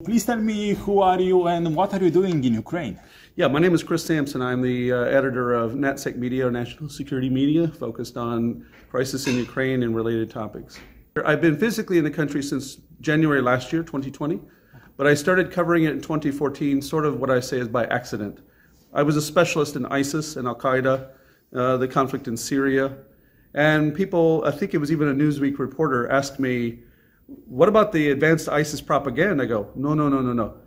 Please tell me who are you and what are you doing in Ukraine? Yeah, my name is Chris Sampson. I'm the editor of NatSec Media, or National Security Media, focused on crisis in Ukraine and related topics. I've been physically in the country since January last year, 2020, but I started covering it in 2014, sort of what I say is by accident. I was a specialist in ISIS and Al-Qaeda, the conflict in Syria, and people, I think it was even a Newsweek reporter, asked me, what about the advanced ISIS propaganda? I go, no.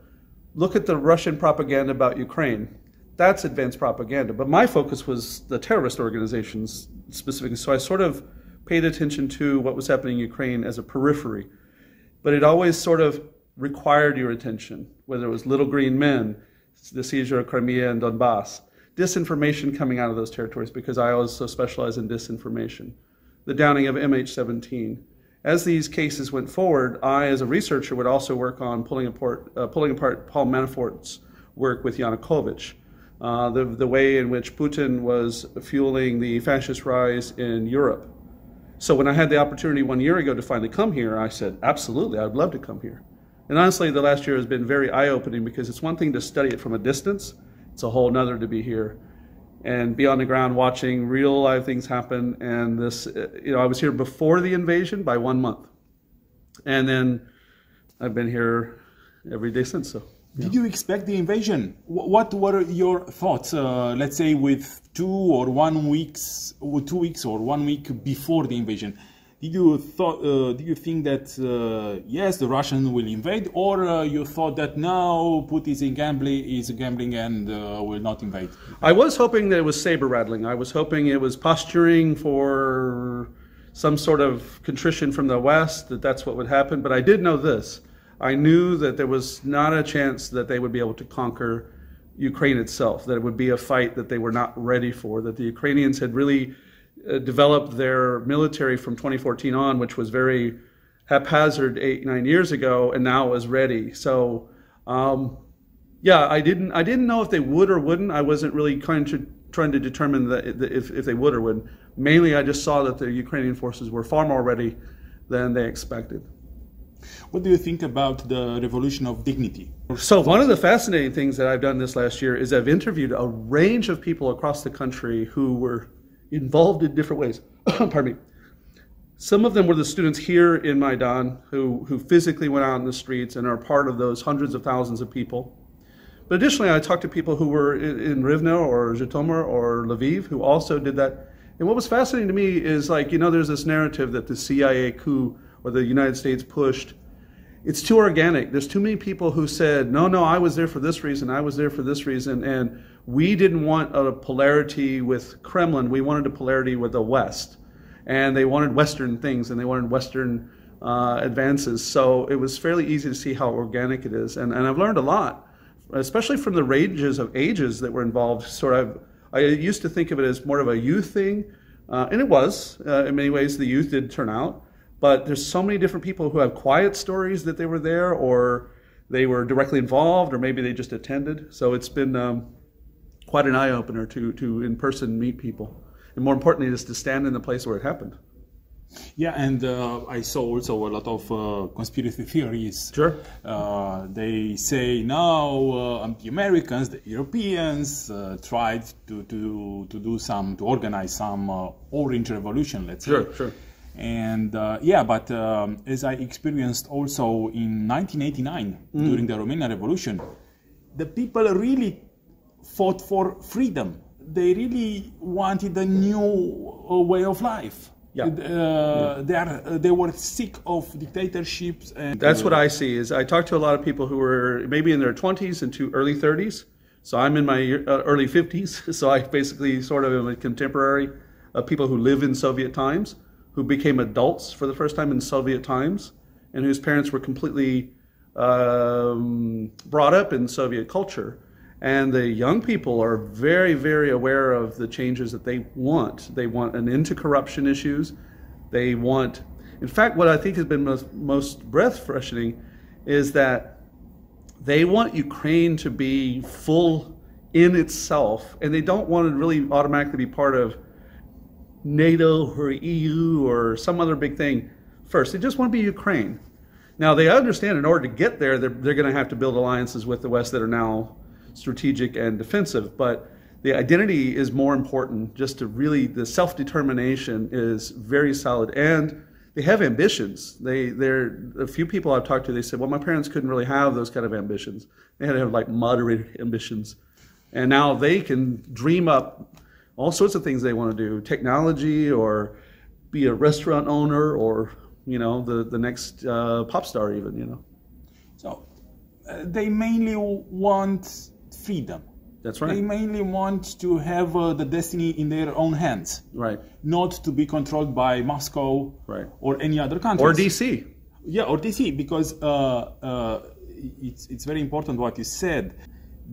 Look at the Russian propaganda about Ukraine. That's advanced propaganda. But my focus was the terrorist organizations specifically. So I sort of paid attention to what was happening in Ukraine as a periphery. But it always sort of required your attention, whether it was Little Green Men, the seizure of Crimea and Donbass, disinformation coming out of those territories, because I also specialize in disinformation, the downing of MH17. As these cases went forward, I, as a researcher, would also work on pulling apart Paul Manafort's work with Yanukovych, the way in which Putin was fueling the fascist rise in Europe. So when I had the opportunity 1 year ago to finally come here, I said, absolutely, I'd love to come here. And honestly, the last year has been very eye-opening, because it's one thing to study it from a distance, it's a whole nother to be here and be on the ground watching real live things happen. And this, I was here before the invasion by 1 month. And then I've been here every day since. So. Yeah. Did you expect the invasion? What were your thoughts, let's say with 2 or 1 weeks, or 2 weeks or 1 week before the invasion? Did you think that, yes, the Russians will invade, or you thought that now Putin is gambling and will not invade? I was hoping that it was saber rattling. I was hoping it was posturing for some sort of contrition from the West, that's what would happen. But I did know this. I knew that there was not a chance that they would be able to conquer Ukraine itself, that it would be a fight that they were not ready for, that the Ukrainians had really developed their military from 2014 on, which was very haphazard 8-9 years ago, and now was ready. So, yeah, I didn't know if they would or wouldn't. I wasn't really trying to determine if they would or wouldn't. Mainly, I just saw that the Ukrainian forces were far more ready than they expected. What do you think about the revolution of dignity? So one of the fascinating things that I've done this last year is I've interviewed a range of people across the country who were involved in different ways. Pardon me. Some of them were the students here in Maidan who physically went out in the streets and are part of those hundreds of thousands of people. But additionally, I talked to people who were in Rivne or Zhytomyr or Lviv who also did that. And what was fascinating to me is, there's this narrative that the CIA coup or the United States pushed. It's too organic. There's too many people who said, no, I was there for this reason, I was there for this reason, and we didn't want a polarity with Kremlin, we wanted a polarity with the West. And they wanted Western things, and they wanted Western advances. So it was fairly easy to see how organic it is. And I've learned a lot, especially from the ranges of ages that were involved. I used to think of it as more of a youth thing, and it was. In many ways, the youth did turn out. But there's so many different people who have quiet stories that they were there, or they were directly involved, or maybe they just attended. So it's been quite an eye-opener to in person meet people. And more importantly, just to stand in the place where it happened. Yeah, and I saw also a lot of conspiracy theories. Sure. They say now the Americans, the Europeans tried to organize some orange revolution, let's say. Sure. And yeah, but as I experienced also in 1989 during the Romanian Revolution, the people really fought for freedom. They really wanted a new way of life. Yeah. They were sick of dictatorships. And that's what I see. Is I talk to a lot of people who were maybe in their 20s and to early 30s. So I'm in my early 50s. So I basically sort of am a contemporary of people who live in Soviet times, who became adults for the first time in Soviet times, and whose parents were completely brought up in Soviet culture. And the young people are very, very aware of the changes that they want. They want an end to corruption issues. They want, in fact, what I think has been most breath-freshening is that they want Ukraine to be full in itself, and they don't want to really automatically be part of NATO or EU or some other big thing first. They just want to be Ukraine. Now, they understand in order to get there, they're going to have to build alliances with the West that are now strategic and defensive. But the identity is more important. Just to really, the self-determination is very solid. And they have ambitions. A few people I've talked to, they said, well, my parents couldn't really have those kind of ambitions. They had to have like moderated ambitions. And now they can dream up all sorts of things they want to do, technology or be a restaurant owner or, you know, the next pop star even, you know. So they mainly want freedom. That's right. They mainly want to have the destiny in their own hands. Right. Not to be controlled by Moscow right. or any other country. Or DC. Yeah, or DC, because it's very important what you said.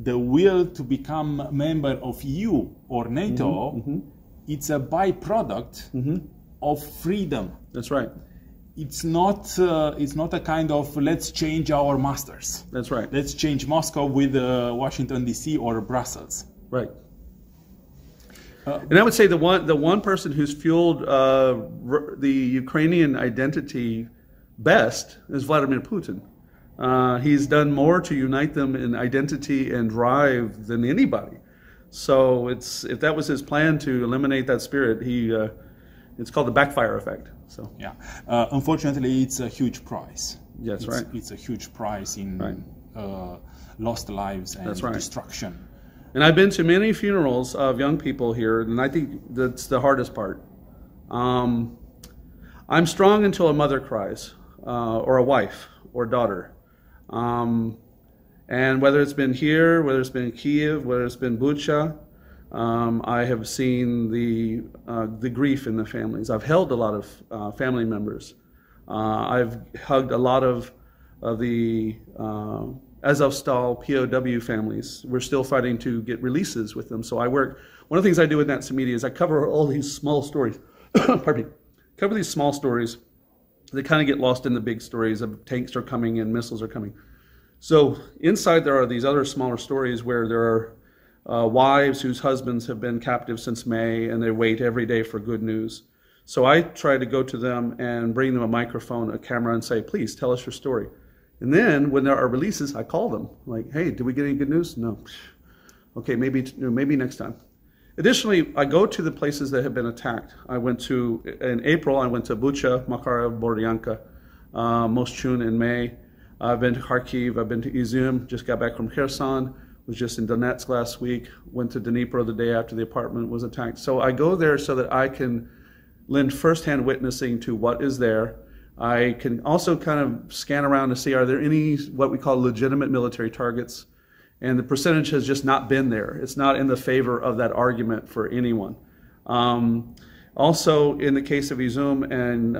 The will to become a member of EU or NATO, it's a byproduct of freedom. That's right. It's not a kind of let's change our masters. That's right. Let's change Moscow with Washington DC or Brussels. Right. And I would say the one person who's fueled the Ukrainian identity best is Vladimir Putin. He's done more to unite them in identity and drive than anybody. So if that was his plan to eliminate that spirit, it's called the backfire effect. So yeah, unfortunately, it's a huge price. That's right. It's a huge price in lost lives and destruction. And I've been to many funerals of young people here, and I think that's the hardest part. I'm strong until a mother cries, or a wife, or daughter. And whether it's been here, whether it's been Kiev, whether it's been Bucha, I have seen the grief in the families. I've held a lot of family members. I've hugged a lot of the Azovstal POW families. We're still fighting to get releases with them. So I work. One of the things I do with Nat Media is I cover all these small stories. Pardon me. Cover these small stories. They kind of get lost in the big stories of tanks are coming and missiles are coming. So inside there are these other smaller stories where there are wives whose husbands have been captive since May and they wait every day for good news. So I try to go to them and bring them a microphone, a camera, and say, please tell us your story. And then when there are releases, I call them like, hey, did we get any good news? No. Okay, maybe next time. Additionally, I go to the places that have been attacked. In April, I went to Bucha, Makariv, Boryanka, Moschun in May. I've been to Kharkiv, I've been to Izum, just got back from Kherson, was just in Donetsk last week, went to Dnipro the day after the apartment was attacked. So I go there so that I can lend firsthand witnessing to what is there. I can also kind of scan around to see, are there any what we call legitimate military targets? And the percentage has just not been there. It's not in the favor of that argument for anyone. Also, in the case of Izum and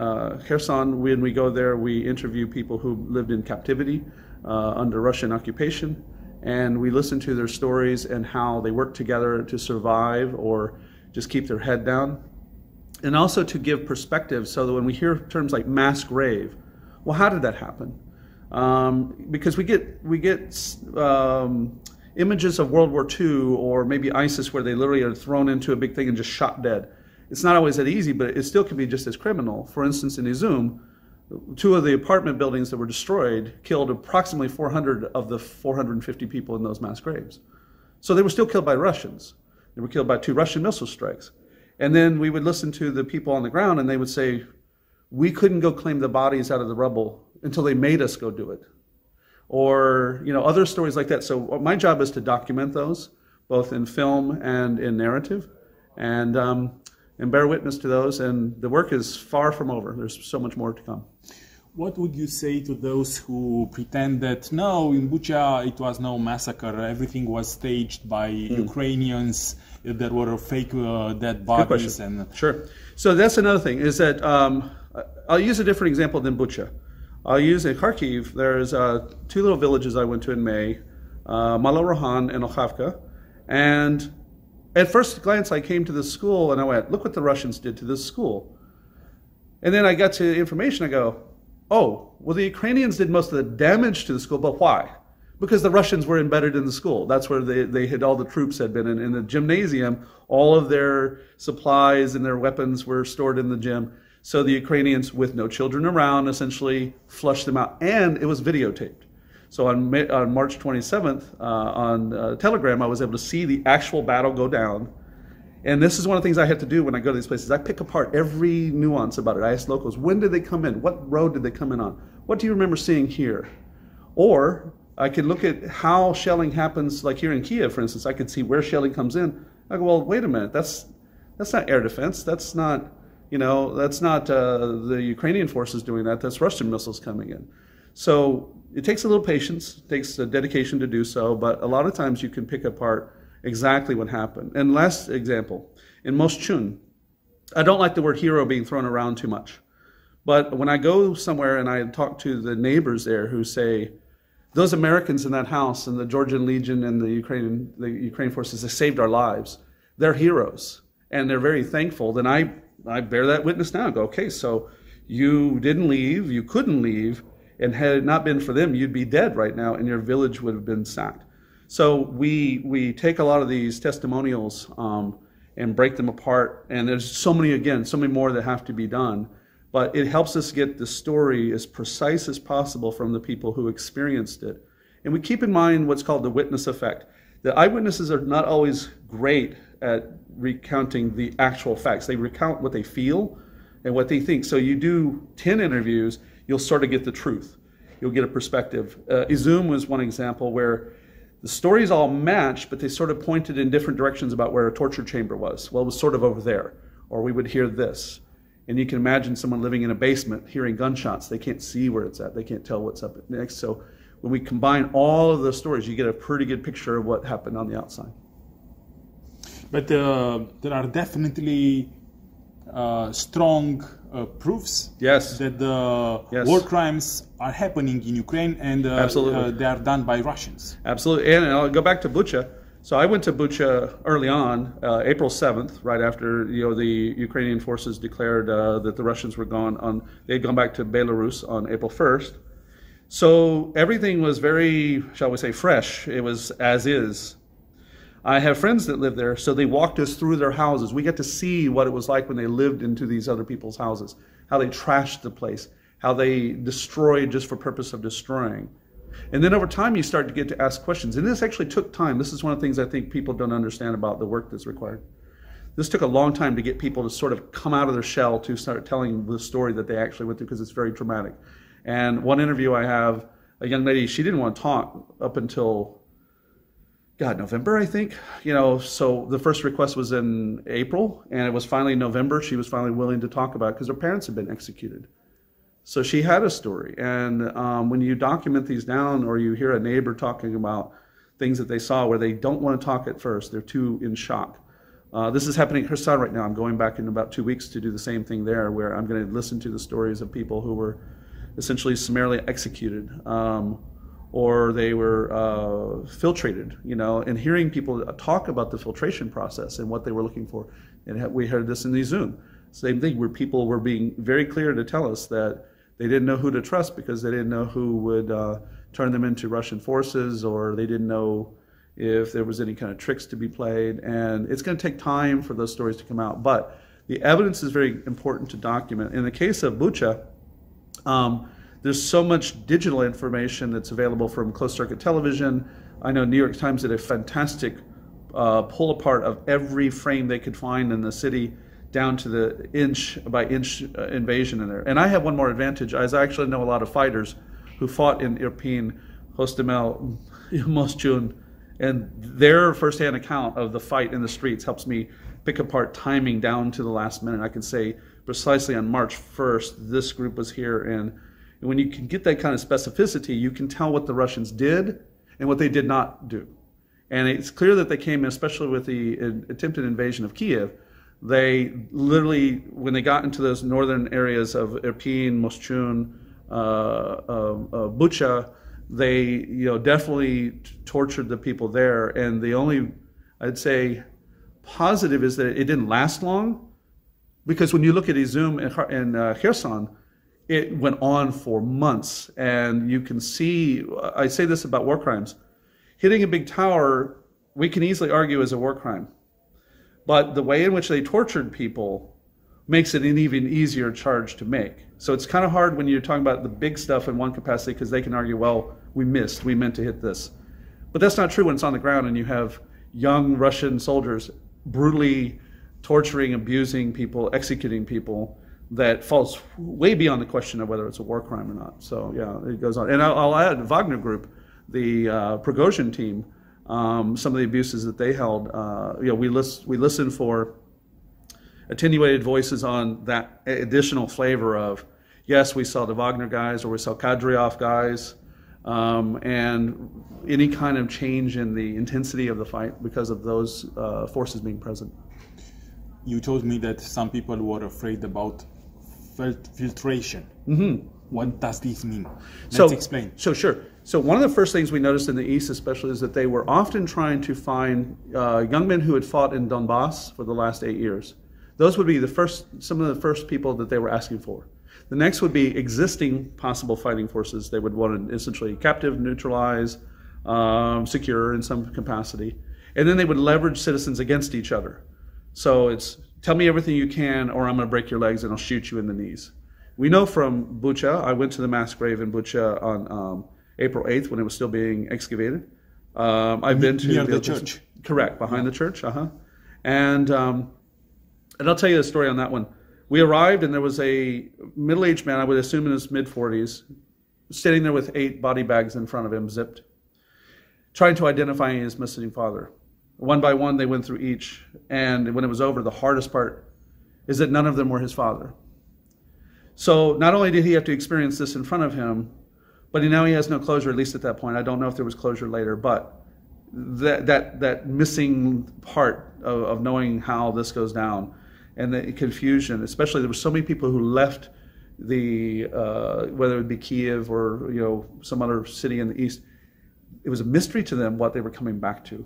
Kherson, when we go there, we interview people who lived in captivity under Russian occupation, and we listen to their stories and how they work together to survive or just keep their head down. And also to give perspective so that when we hear terms like mass grave, well, how did that happen? Because we get images of World War II or maybe ISIS where they literally are thrown into a big thing and just shot dead. It's not always that easy, but it still can be just as criminal. For instance, in Izum, 2 of the apartment buildings that were destroyed killed approximately 400 of the 450 people in those mass graves. So they were still killed by Russians. They were killed by 2 Russian missile strikes. And then we would listen to the people on the ground and they would say, we couldn't go claim the bodies out of the rubble until they made us go do it. Or, you know, other stories like that. So my job is to document those, both in film and in narrative, and bear witness to those. And the work is far from over. There's so much more to come. What would you say to those who pretend that, no, in Bucha it was no massacre, everything was staged by Ukrainians, there were fake dead bodies? And sure. So that's another thing, is that I'll use a different example than Bucha. I'll use in Kharkiv, there's 2 little villages I went to in May, Malorohan and Okhavka. And at first glance, I came to this school and I went, look what the Russians did to this school. And then I got to information, I go, oh, well, the Ukrainians did most of the damage to the school, but why? Because the Russians were embedded in the school. That's where they had all the troops had been in the gymnasium. All of their supplies and their weapons were stored in the gym. So the Ukrainians, with no children around, essentially flushed them out, and it was videotaped. So on March 27th, on Telegram, I was able to see the actual battle go down. And this is one of the things I have to do when I go to these places. I pick apart every nuance about it. I ask locals, when did they come in? What road did they come in on? What do you remember seeing here? Or I can look at how shelling happens, like here in Kiev, for instance. I could see where shelling comes in. I go, well, wait a minute. That's not air defense. That's not, that's not the Ukrainian forces doing that. That's Russian missiles coming in. So it takes a little patience, it takes a dedication to do so, but a lot of times you can pick apart exactly what happened. And last example, in Moschun, I don't like the word hero being thrown around too much, but when I go somewhere and I talk to the neighbors there who say, those Americans in that house and the Georgian Legion and the Ukrainian forces, they saved our lives. They're heroes, and they're very thankful. Then I bear that witness now and go, okay, so you didn't leave, you couldn't leave, and had it not been for them, you'd be dead right now, and your village would have been sacked. So we take a lot of these testimonials and break them apart, and there's so many more that have to be done. But it helps us get the story as precise as possible from the people who experienced it. And we keep in mind what's called the witness effect. The eyewitnesses are not always great at recounting the actual facts. They recount what they feel and what they think. So you do 10 interviews, you'll sort of get the truth. You'll get a perspective. Izum was one example where the stories all matched, but they sort of pointed in different directions about where a torture chamber was. Well, it was sort of over there, or we would hear this. And you can imagine someone living in a basement hearing gunshots. They can't see where it's at. They can't tell what's up next. So when we combine all of those stories, you get a pretty good picture of what happened on the outside. But there are definitely strong proofs that the war crimes are happening in Ukraine, and they are done by Russians. Absolutely. And I'll go back to Bucha. So I went to Bucha early on, April 7th, right after the Ukrainian forces declared that the Russians were gone. They had gone back to Belarus on April 1st. So everything was very, shall we say, fresh. It was as is. I have friends that live there, so they walked us through their houses. We got to see what it was like when they lived into these other people's houses, how they trashed the place, how they destroyed just for purpose of destroying. And then over time, you start to get to ask questions. And this actually took time. This is one of the things I think people don't understand about the work that's required. This took a long time to get people to sort of come out of their shell to start telling the story that they actually went through, because it's very traumatic. And one interview I have, a young lady, she didn't want to talk up until November, I think. So the first request was in April, and it was finally November. She was finally willing to talk about it because her parents had been executed. So she had a story. And when you document these down, or you hear a neighbor talking about things that they saw where they don't want to talk at first, they're too in shock. This is happening at Kherson right now. I'm going back in about 2 weeks to do the same thing there, where I'm going to listen to the stories of people who were essentially summarily executed. Or they were filtrated, and hearing people talk about the filtration process and what they were looking for. And we heard this in the Zoom. Same thing, where people were being very clear to tell us that they didn't know who to trust because they didn't know who would turn them into Russian forces, or they didn't know if there was any kind of tricks to be played. And it's going to take time for those stories to come out. But the evidence is very important to document. In the case of Bucha, there's so much digital information that's available from closed-circuit television. I know New York Times did a fantastic pull apart of every frame they could find in the city, down to the inch-by-inch invasion in there. And I have one more advantage, as I actually know a lot of fighters who fought in Irpin, Hostomel, Moschun, and their firsthand account of the fight in the streets helps me pick apart timing down to the last minute. I can say precisely on March 1st, this group was here, and when you can get that kind of specificity, you can tell what the Russians did and what they did not do. And it's clear that they came in, especially with the attempted invasion of Kiev. They literally, when they got into those northern areas of Irpin, Moschun, Bucha, they definitely tortured the people there. And the only, I'd say, positive is that it didn't last long, because when you look at Izum and Kherson, it went on for months, and you can see, I say this about war crimes, hitting a big tower, we can easily argue is a war crime. But the way in which they tortured people makes it an even easier charge to make. So it's kind of hard when you're talking about the big stuff in one capacity, because they can argue, well, we meant to hit this. But that's not true when it's on the ground and you have young Russian soldiers brutally torturing, abusing people, executing people. That falls way beyond the question of whether it's a war crime or not. So yeah, it goes on. And I'll add Wagner Group, the Prigozhin team, some of the abuses that they held. We listened for attenuated voices on that additional flavor of, yes, we saw the Wagner guys or we saw Kadyrov guys, and any kind of change in the intensity of the fight because of those forces being present. You told me that some people were afraid about filtration. Mm-hmm. What does this mean? Let's explain. Sure. So one of the first things we noticed in the East especially is that they were often trying to find young men who had fought in Donbass for the last 8 years. Those would be some of the first people that they were asking for. The next would be existing possible fighting forces they would want to essentially captive, neutralize, secure in some capacity. And then they would leverage citizens against each other. So it's, tell me everything you can or I'm going to break your legs and I'll shoot you in the knees. We know from Bucha, I went to the mass grave in Bucha on April 8th when it was still being excavated. I've been to near the church. Correct, behind the church. And I'll tell you a story on that one. We arrived and there was a middle-aged man, I would assume in his mid-40s, sitting there with 8 body bags in front of him, zipped, trying to identify his missing father. One by one, they went through each, and when it was over, the hardest part is that none of them were his father. So not only did he have to experience this in front of him, but now he has no closure, at least at that point. I don't know if there was closure later, but that missing part of knowing how this goes down and the confusion, especially there were so many people who left the, whether it would be Kiev or some other city in the East, it was a mystery to them what they were coming back to.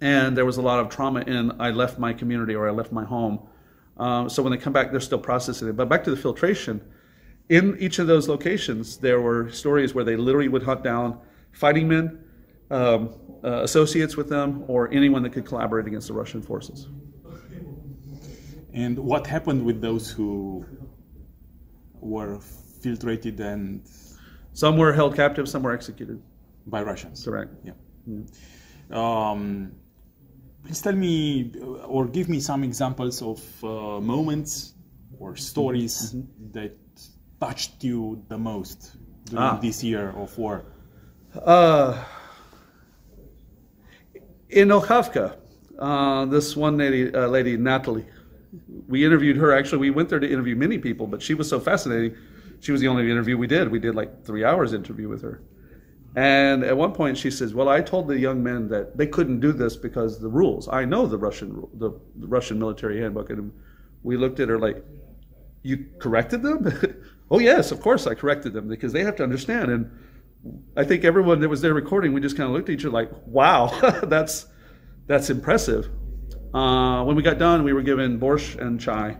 And there was a lot of trauma in, I left my community or I left my home. So when they come back, they're still processing it. But back to the filtration, in each of those locations, there were stories where they literally would hunt down fighting men, associates with them, or anyone that could collaborate against the Russian forces. And what happened with those who were filtrated and... Some were held captive, some were executed. By Russians? Correct. Yeah. Please tell me or give me some examples of moments or stories that touched you the most during this year of war. In Okhavka, this one lady, Natalie, we interviewed her. Actually, we went there to interview many people, but she was so fascinating. She was the only interview we did. We did like 3 hours interview with her. And at one point she says, well, I told the young men that they couldn't do this because the rules. I know the Russian military handbook. And we looked at her like, you corrected them? Oh, yes, of course I corrected them because they have to understand. And I think everyone that was there recording, we just kind of looked at each other like, wow, that's impressive. When we got done, we were given borscht and chai,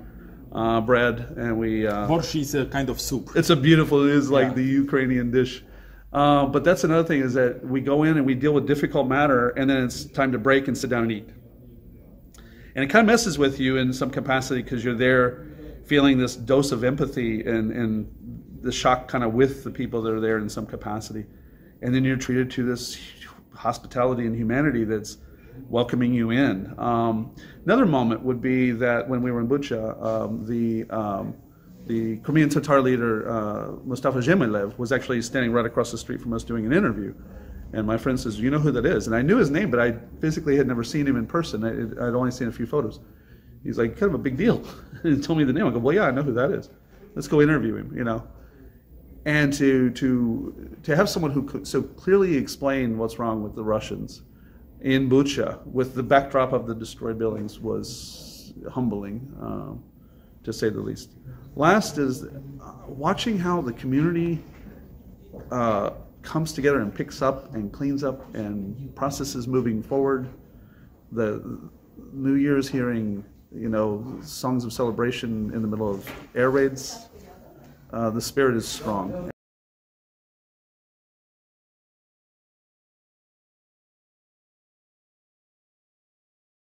bread, and we... borscht is a kind of soup. It is like the Ukrainian dish. But that's another thing is that we go in and we deal with difficult matter and then it's time to break and sit down and eat. And it kind of messes with you in some capacity because you're there feeling this dose of empathy and the shock kind of with the people that are there in some capacity. And then you're treated to this hospitality and humanity that's welcoming you in. Another moment would be that when we were in Bucha, the Crimean Tatar leader, Mustafa Zhemilev, was actually standing right across the street from us doing an interview. And my friend says, you know who that is? And I knew his name, but I physically had never seen him in person. I'd only seen a few photos. He's like, kind of a big deal. And he told me the name. I go, well, yeah, I know who that is. Let's go interview him, And to have someone who could so clearly explain what's wrong with the Russians in Bucha with the backdrop of the destroyed buildings was humbling, to say the least. Last is watching how the community comes together and picks up and cleans up and processes moving forward. The New Year's hearing, songs of celebration in the middle of air raids. The spirit is strong,